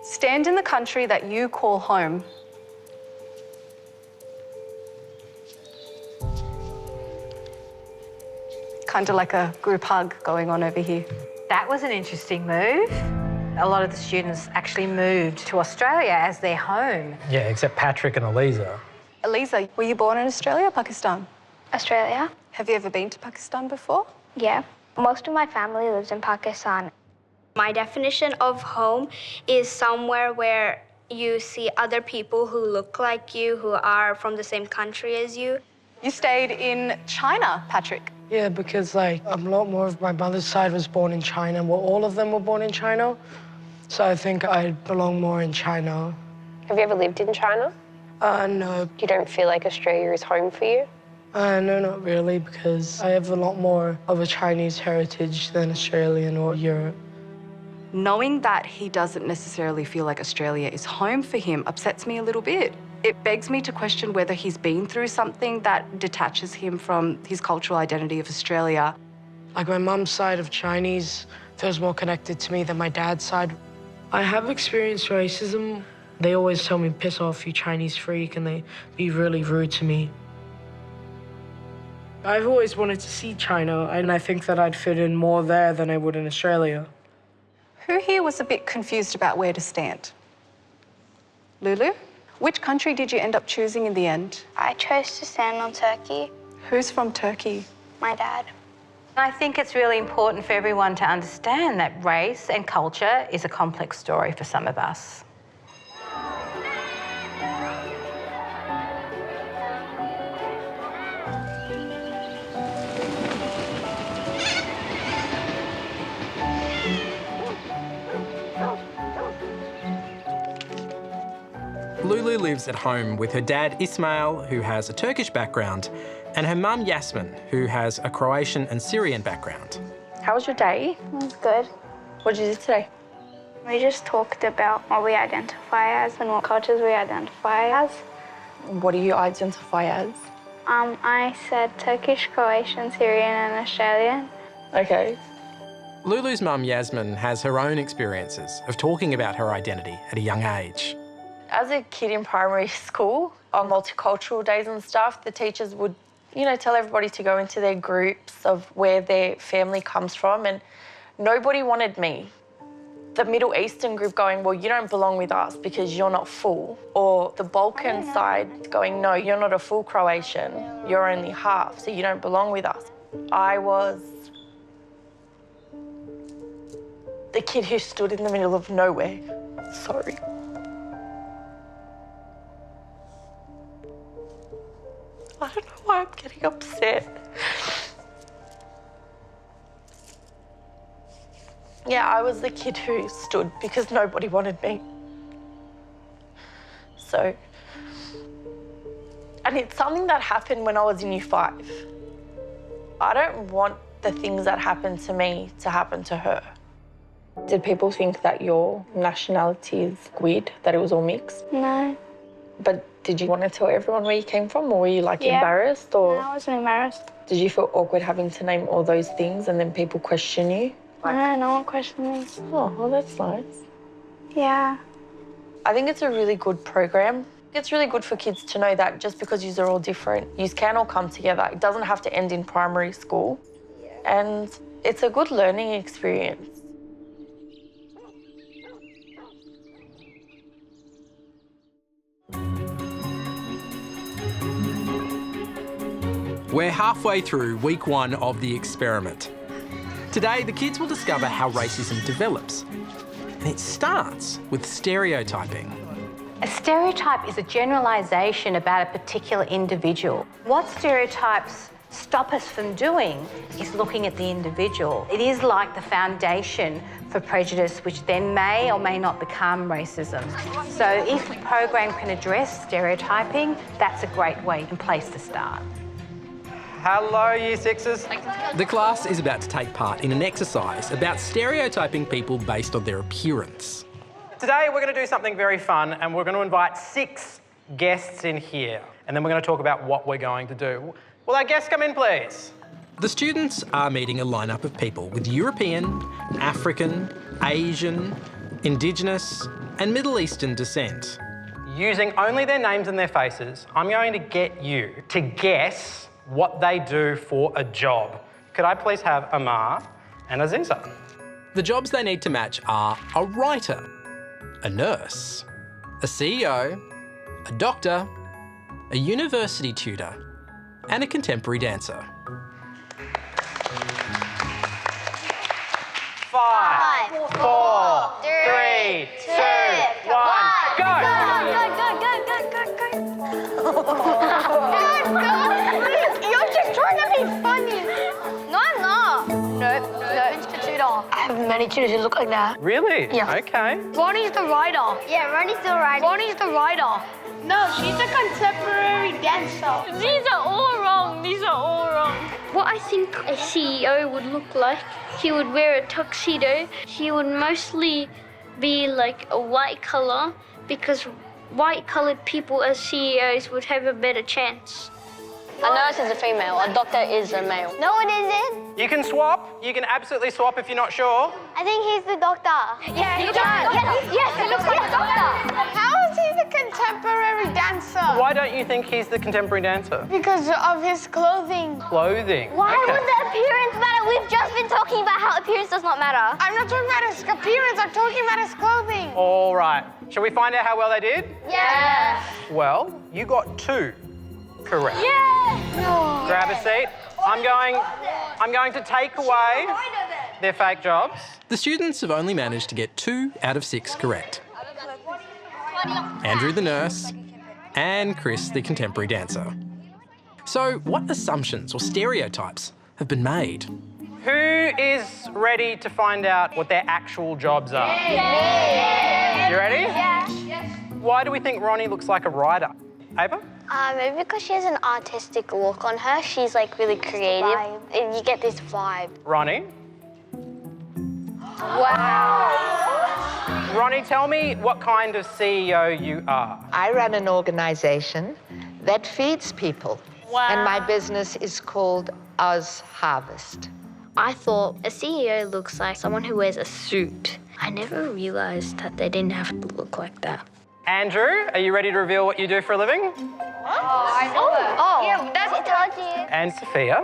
S13: Stand in the country that you call home. Kind of like a group hug going on over here.
S10: That was an interesting move. A lot of the students actually moved to Australia as their home.
S5: Yeah, except Patrick and Eliza.
S13: Eliza, were you born in Australia or Pakistan?
S1: Australia.
S13: Have you ever been to Pakistan before?
S1: Yeah. Most of my family lives in Pakistan.
S12: My definition of home is somewhere where you see other people who look like you, who are from the same country as you.
S13: You stayed in China, Patrick.
S9: Yeah, because like a lot more of my mother's side was born in China. Well, all of them were born in China. So I think I belong more in China.
S11: Have you ever lived in China?
S9: No.
S11: You don't feel like Australia is home for you?
S9: No, not really, because I have a lot more of a Chinese heritage than Australian or Europe.
S13: Knowing that he doesn't necessarily feel like Australia is home for him upsets me a little bit. It begs me to question whether he's been through something that detaches him from his cultural identity of Australia.
S9: Like my mum's side of Chinese feels more connected to me than my dad's side. I have experienced racism. They always tell me, piss off, you Chinese freak, and they be really rude to me. I've always wanted to see China, and I think that I'd fit in more there than I would in Australia.
S13: Who here was a bit confused about where to stand? Lulu? Which country did you end up choosing in the end?
S1: I chose to stand on Turkey.
S13: Who's from Turkey?
S1: My dad.
S10: I think it's really important for everyone to understand that race and culture is a complex story for some of us.
S3: Lulu lives at home with her dad Ismail, who has a Turkish background, and her mum Yasmin, who has a Croatian and Syrian background.
S22: How was your day?
S1: It was good.
S22: What did you do today?
S1: We just talked about what we identify as and what cultures we identify as.
S22: What do you identify as?
S1: I said Turkish, Croatian, Syrian and Australian.
S22: Okay.
S3: Lulu's mum Yasmin has her own experiences of talking about her identity at a young age.
S22: As a kid in primary school, on multicultural days and stuff, the teachers would, tell everybody to go into their groups of where their family comes from, and nobody wanted me. The Middle Eastern group going, well, you don't belong with us because you're not full. Or the Balkan side going, no, you're not a full Croatian, you're only half, so you don't belong with us. I was the kid who stood in the middle of nowhere. Sorry. I don't know why I'm getting upset. Yeah, I was the kid who stood because nobody wanted me. So, and it's something that happened when I was in Year 5. I don't want the things that happened to me to happen to her. Did people think that your nationality is weird, that it was all mixed?
S1: No.
S22: But did you want to tell everyone where you came from, or were you embarrassed? Or
S1: No, I wasn't embarrassed.
S22: did you feel awkward having to name all those things and then people question you?
S1: No one questioned me.
S22: Oh, well, that's nice.
S1: Yeah.
S22: I think it's a really good program. It's really good for kids to know that just because yous are all different, yous can all come together. It doesn't have to end in primary school. And it's a good learning experience.
S3: We're halfway through week 1 of the experiment. Today, the kids will discover how racism develops. And it starts with stereotyping.
S10: A stereotype is a generalisation about a particular individual. What stereotypes stop us from doing is looking at the individual. It is like the foundation for prejudice, which then may or may not become racism. So if the program can address stereotyping, that's a great way and place to start.
S5: Hello, Year Sixes.
S3: The class is about to take part in an exercise about stereotyping people based on their appearance.
S5: Today we're going to do something very fun and we're going to invite 6 guests in here and then we're going to talk about what we're going to do. Will our guests come in, please?
S3: The students are meeting a lineup of people with European, African, Asian, Indigenous and Middle Eastern descent.
S5: Using only their names and their faces, I'm going to get you to guess what they do for a job. Could I please have Amar and Aziza?
S3: The jobs they need to match are a writer, a nurse, a CEO, a doctor, a university tutor, and a contemporary dancer.
S5: 5, 4, 3, 2, 1, go!
S12: You're just trying to be funny.
S11: No, I'm not. Nope. I have many tutors who look like that.
S5: Really?
S11: Yeah.
S5: Okay.
S11: Ronnie's the writer.
S1: Yeah, Ronnie's the writer.
S11: Ronnie's the writer.
S12: No, she's a contemporary dancer.
S18: These are all wrong. These are all wrong. What I think a CEO would look like, he would wear a tuxedo. He would mostly be like a white color because white-colored people as CEOs would have a better chance.
S11: A nurse is a female. A doctor is a male.
S1: No, it isn't.
S5: You can swap. You can absolutely swap if you're not sure.
S1: I think he's the doctor.
S11: Yeah, he does.
S1: Yes, he looks like a doctor.
S12: How is he the contemporary dancer?
S5: Why don't you think he's the contemporary dancer?
S12: Because of his clothing.
S5: Clothing.
S1: Why
S5: Okay.
S1: would the appearance matter? We've just been talking about how appearance does not matter.
S12: I'm not talking about his appearance, I'm talking about his clothing.
S5: All right. Shall we find out how well they did?
S1: Yeah.
S5: Well, you got 2 correct.
S1: No.
S5: Grab a seat. I'm going to take away their fake jobs.
S3: The students have only managed to get 2 out of 6 correct. Andrew the nurse and Chris the contemporary dancer. So what assumptions or stereotypes have been made?
S5: Who is ready to find out what their actual jobs are?
S1: Yeah.
S5: You ready?
S1: Yeah.
S5: Why do we think Ronnie looks like a writer? Ava?
S1: Maybe because she has an artistic look on her. She's like really creative. And you get this vibe.
S5: Ronnie?
S1: Wow.
S5: Ronnie, tell me what kind of CEO you are.
S7: I run an organization that feeds people.
S1: Wow.
S7: And my business is called Oz Harvest.
S1: I thought a CEO looks like someone who wears a suit. I never realised that they didn't have to look like that.
S5: Andrew, are you ready to reveal what you do for a living?
S1: I know that. Oh, yeah, that's intelligent.
S5: And Sophia?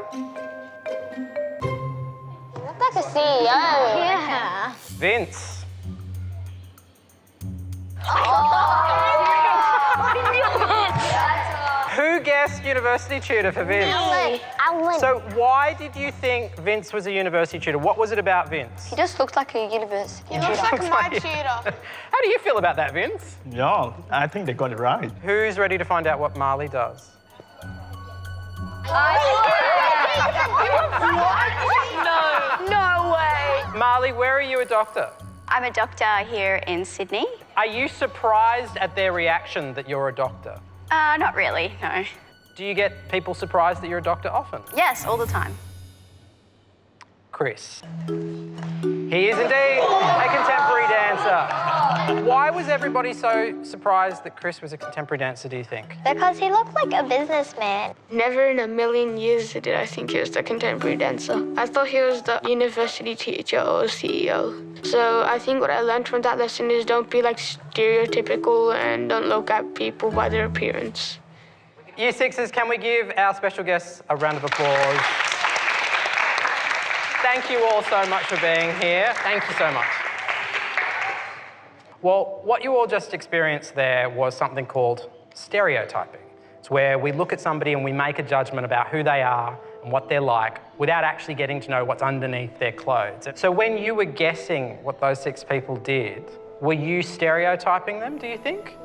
S1: You look like a CEO. Yeah.
S5: Vince? Who guessed university tutor for Vince?
S1: Alan.
S5: So why did you think Vince was a university tutor? What was it about Vince?
S11: He just looks like a university
S12: He looks like my tutor.
S5: How do you feel about that, Vince?
S14: Yeah, I think they got it right.
S5: Who's ready to find out what Marley does?
S11: No way.
S5: Marley, where are you a doctor?
S23: I'm a doctor here in Sydney.
S5: Are you surprised at their reaction that you're a doctor?
S23: Not really, no.
S5: Do you get people surprised that you're a doctor often?
S23: Yes, all the time.
S5: Chris. He is indeed a contemporary dancer. Why was everybody so surprised that Chris was a contemporary dancer, do you think?
S1: Because he looked like a businessman.
S12: Never in a million years did I think he was the contemporary dancer. I thought he was the university teacher or CEO. So I think what I learned from that lesson is don't be like stereotypical and don't look at people by their appearance.
S5: Year Sixes, can we give our special guests a round of applause? Thank you all so much for being here. Thank you so much. Well, what you all just experienced there was something called stereotyping. It's where we look at somebody and we make a judgment about who they are and what they're like without actually getting to know what's underneath their clothes. So when you were guessing what those 6 people did, were you stereotyping them, do you think?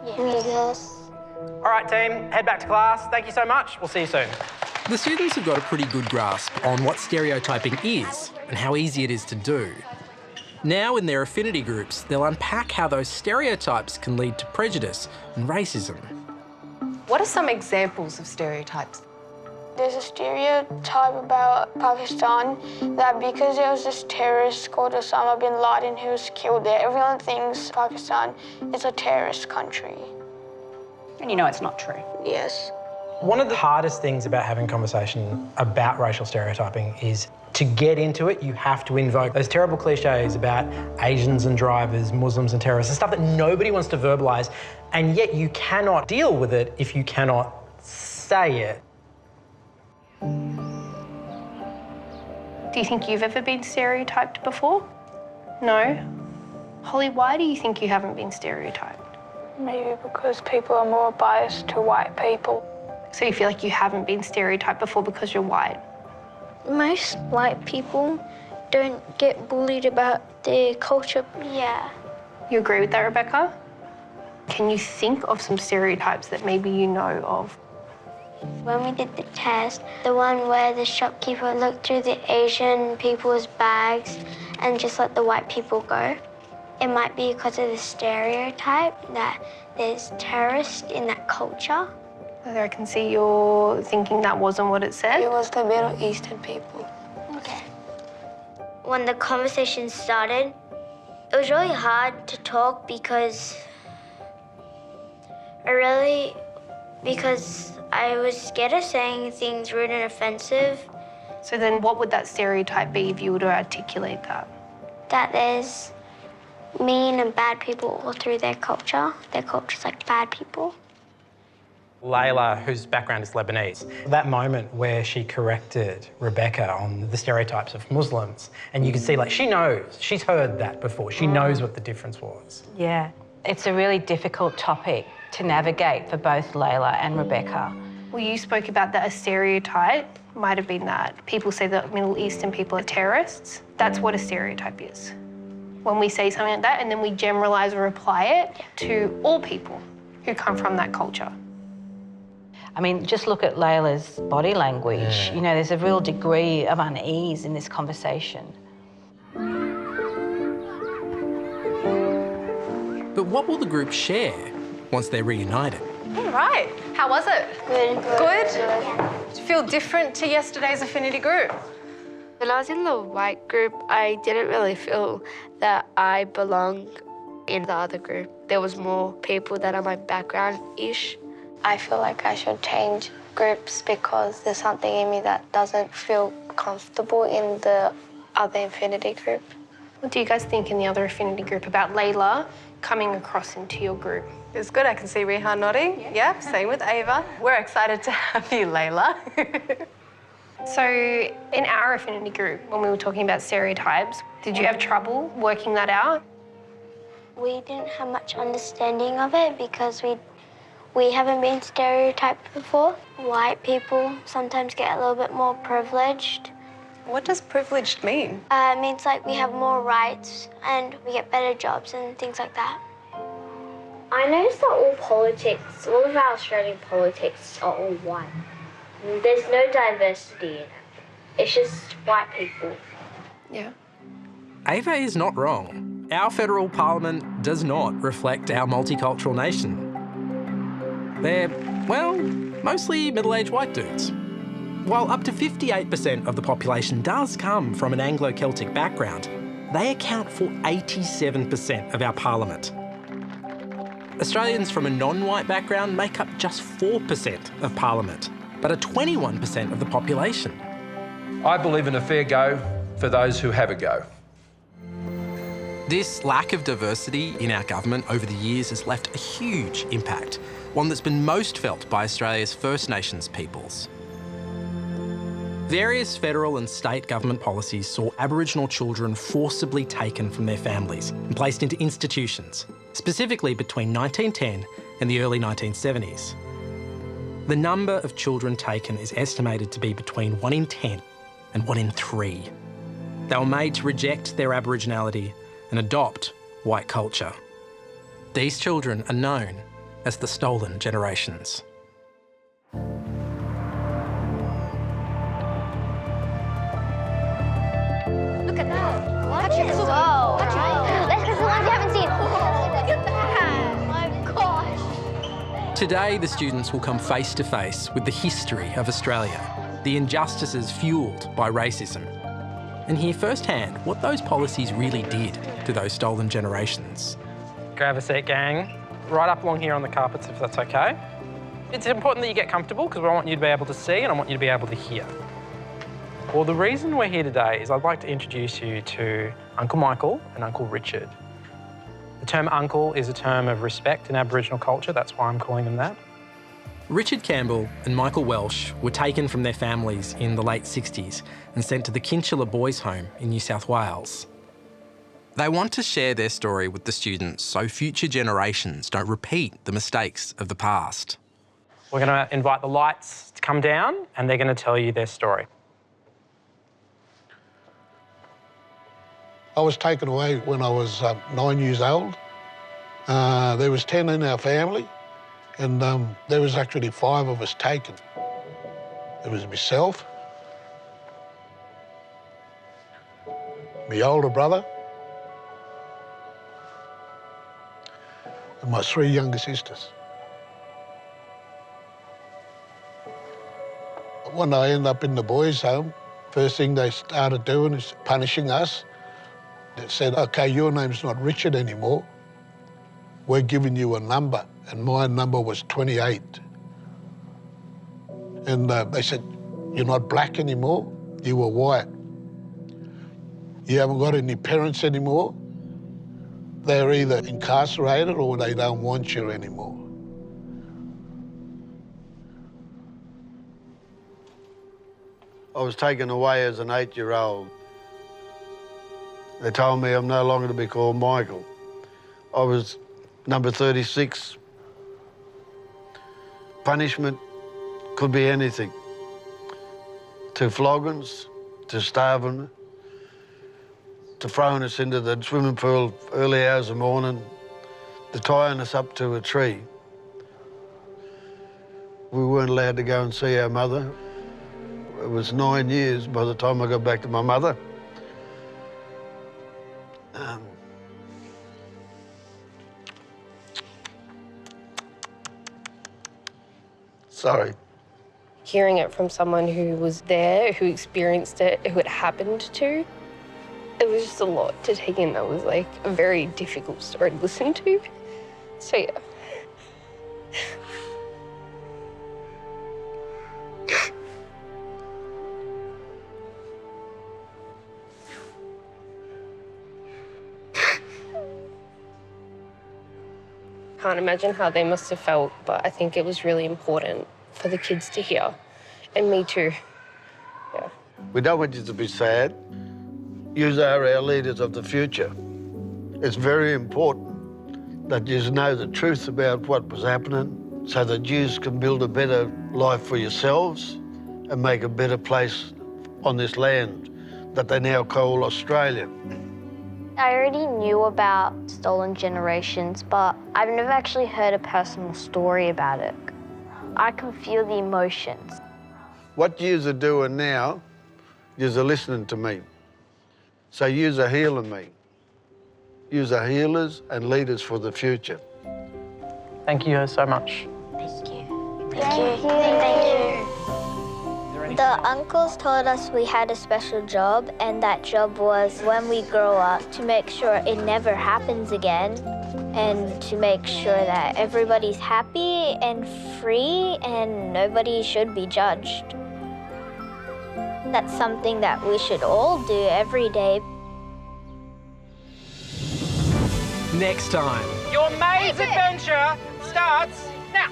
S1: Yes.
S5: All right, team, head back to class. Thank you so much. We'll see you soon.
S3: The students have got a pretty good grasp on what stereotyping is and how easy it is to do. Now, in their affinity groups, they'll unpack how those stereotypes can lead to prejudice and racism.
S13: What are some examples of stereotypes?
S12: There's a stereotype about Pakistan that because there was this terrorist called Osama bin Laden who was killed there, everyone thinks Pakistan is a terrorist country.
S10: And you know it's not true.
S12: Yes.
S5: One of the hardest things about having conversation about racial stereotyping is to get into it, you have to invoke those terrible cliches about Asians and drivers, Muslims and terrorists, and stuff that nobody wants to verbalise, and yet you cannot deal with it if you cannot say it.
S11: Do you think you've ever been stereotyped before? No? Holly, why do you think you haven't been stereotyped?
S12: Maybe because people are more biased to white people.
S11: So you feel like you haven't been stereotyped before because you're white?
S18: Most white people don't get bullied about their culture.
S11: Yeah. You agree with that, Rebecca? Can you think of some stereotypes that maybe you know of?
S1: When we did the test, the one where the shopkeeper looked through the Asian people's bags and just let the white people go, it might be because of the stereotype that there's terrorists in that culture.
S11: I can see you're thinking that wasn't what it said.
S12: It was the Middle Eastern people.
S1: Okay. When the conversation started, it was really hard to talk because I was scared of saying things rude and offensive.
S11: So then what would that stereotype be if you were to articulate that?
S1: That there's mean and bad people all through their culture. Their culture's like bad people.
S5: Layla, whose background is Lebanese, that moment where she corrected Rebecca on the stereotypes of Muslims, and you can see, like, she knows, she's heard that before, she knows what the difference was.
S10: Yeah, it's a really difficult topic to navigate for both Layla and Rebecca.
S11: Well, you spoke about that a stereotype might have been that people say that Middle Eastern people are terrorists. That's what a stereotype is. When we say something like that and then we generalise or apply it to all people who come from that culture.
S10: I mean, just look at Layla's body language. You know, there's a real degree of unease in this conversation.
S3: But what will the group share once they're reunited?
S13: All right. How was it? Good? Did you feel different to yesterday's affinity group?
S12: When I was in the white group, I didn't really feel that I belonged in the other group. There was more people that are my background-ish.
S4: I feel like I should change groups because there's something in me that doesn't feel comfortable in the other affinity group.
S11: What do you guys think in the other affinity group about Layla coming across into your group?
S13: It's good. I can see Rehan nodding. Yeah, same with Ava. We're excited to have you, Layla.
S11: So in our affinity group, when we were talking about stereotypes, did you have trouble working that out?
S1: We didn't have much understanding of it because we haven't been stereotyped before. White people sometimes get a little bit more privileged.
S13: What does privileged mean?
S1: It means like we have more rights and we get better jobs and things like that.
S15: I noticed that all of our Australian politics are all white. There's no diversity in it. It's just white people.
S11: Yeah.
S3: Ava is not wrong. Our federal parliament does not reflect our multicultural nation. They're, well, mostly middle-aged white dudes. While up to 58% of the population does come from an Anglo-Celtic background, they account for 87% of our parliament. Australians from a non-white background make up just 4% of parliament, but are 21% of the population.
S17: I believe in a fair go for those who have a go.
S3: This lack of diversity in our government over the years has left a huge impact, one that's been most felt by Australia's First Nations peoples. Various federal and state government policies saw Aboriginal children forcibly taken from their families and placed into institutions, specifically between 1910 and the early 1970s. The number of children taken is estimated to be between 1 in 10 and 1 in 3. They were made to reject their Aboriginality and adopt white culture. These children are known as the stolen generations.
S1: Look at that. Watch it. Whoa. Watch it. Let's get the ones you haven't seen. Look at that. My gosh.
S3: Today, the students will come face to face with the history of Australia, the injustices fuelled by racism, and hear firsthand what those policies really did to those stolen generations.
S5: Grab a seat, gang. Right up along here on the carpets, if that's okay. It's important that you get comfortable because I want you to be able to see and I want you to be able to hear. Well, the reason we're here today is I'd like to introduce you to Uncle Michael and Uncle Richard. The term uncle is a term of respect in Aboriginal culture, that's why I'm calling them that.
S3: Richard Campbell and Michael Welsh were taken from their families in the late 60s and sent to the Kinchela Boys' Home in New South Wales. They want to share their story with the students so future generations don't repeat the mistakes of the past.
S5: We're going to invite the lights to come down and they're going to tell you their story.
S2: I was taken away when I was 9 years old. There was 10 in our family and there was actually 5 of us taken. There was myself, my older brother, and my 3 younger sisters. When I ended up in the boys' home, first thing they started doing is punishing us. They said, OK, your name's not Richard anymore. We're giving you a number, and my number was 28. And they said, you're not black anymore, you were white. You haven't got any parents anymore. They're either incarcerated or they don't want you anymore.
S16: I was taken away as an 8-year-old. They told me I'm no longer to be called Michael. I was number 36. Punishment could be anything. To floggings, to starving, to throwing us into the swimming pool early hours of the morning, to tying us up to a tree. We weren't allowed to go and see our mother. It was 9 years by the time I got back to my mother. Sorry.
S11: Hearing it from someone who was there, who experienced it, who it happened to, it was just a lot to take in. That was like a very difficult story to listen to. So yeah. Can't imagine how they must have felt, but I think it was really important for the kids to hear, and me too. Yeah.
S16: We don't want you to be sad. You are our leaders of the future. It's very important that you know the truth about what was happening so that you can build a better life for yourselves and make a better place on this land that they now call Australia.
S1: I already knew about stolen generations, but I've never actually heard a personal story about it. I can feel the emotions.
S16: What yous are doing now, yous are listening to me. So yous are healing me. Yous are healers and leaders for the future.
S5: Thank you so much.
S1: Thank you. Thank you. Thank you. The uncles told us we had a special job, and that job was when we grow up to make sure it never happens again and to make sure that everybody's happy and free and nobody should be judged. That's something that we should all do every day.
S3: Next time.
S5: Your maid's adventure starts now.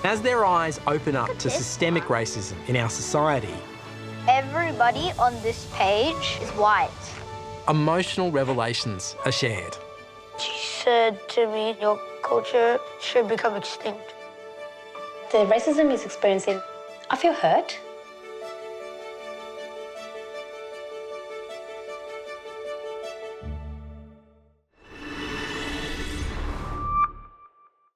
S3: As their eyes open up to systemic racism in our society,
S1: Everybody on this page is white.
S3: emotional revelations are shared.
S12: She said to me, your culture should become extinct.
S19: The racism he's experiencing, I feel hurt.